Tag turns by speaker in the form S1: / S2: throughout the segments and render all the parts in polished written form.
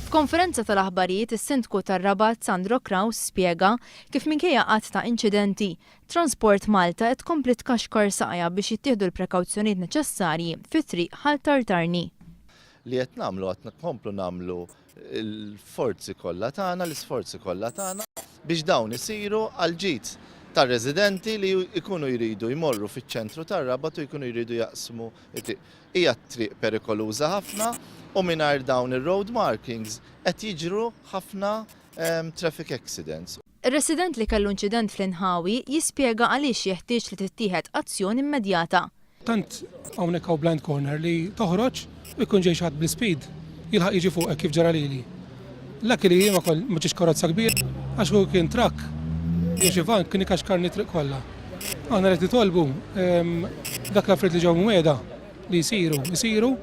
S1: F'konferenza tal-aħbarijiet is-Sindku tar-Rabat Sandro Kraus spjega kif minkejja qatt ta' inċidenti, Transport Malta qed tkompli tkaxkar saqajja biex jittieħdu l-prekawzjonijiet neċessarji fit-Triq Ħal-Tartarni.
S2: Li qed nagħmlu qed nkomplu nagħmlu l-forzi kollha tagħna, l-isforzi kollha tagħna biex dawn isiru għal ġid tar-residenti li jkunu jridu jmorru fiċ-ċentru tar-Rabat u jkunu jridu jaqsmu it-triq. Hija triq perikoluża ħafna u mingħajr dawn ir-road markings qed jiġru ħafna traffic accidents.
S1: Ir-resident li kellu inċident fl-Inħawi jispjega għaliex jeħtieġ li tittieħed azzjoni immedjata.
S3: Tant hawnhekk hawn blind corner li toħroġ u jkun ġej xi ħadd bl-speed jilħaq jiġi fuqek kif ġara lili. Laki li ma ġiex karozza kbir għax hu kien trakk jiex van kien ikaxkarni triq kollha. Aħna qed nitolbu dak l-affarijiet li ġew mwiegħda li jsiru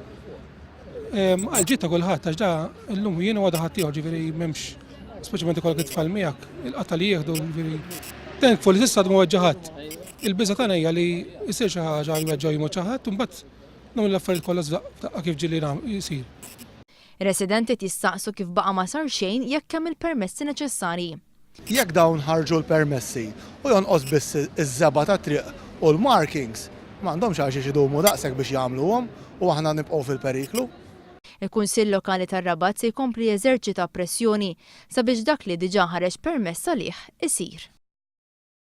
S3: għal-ġid ta' kulħadd għax da llum jien u għadha ħadd ieħor ġifieri m'hemmx speċjalment ikollok it-tfal miegħek il-qatta li jieħdu ġifieri. Thankful li s'issa mwejġaħat. Il-biża' tagħna hija li jsir xi ħaġa li weġġa' jmut xi ħadd u mbagħad nagħmlu l-affarijiet kollha żdaqqa kif ġieli jsir.
S1: Ir-residenti jistaqsu kif baqa' ma sar xejn jekk hemm il-permessi neċessarji.
S4: Jekk dawn ħarġu l-permessi u jonqos biss iż-żeba ta' triq u l-markings m'għandhomx għaliex idumu daqshekk biex jagħmluhom u aħna nibqgħu fil-periklu.
S1: Il-Kunsill Lokali tar-Rabat se jkompli jeżerċita pressjoni sabiex dak li diġà ħareġ permess għalih isir.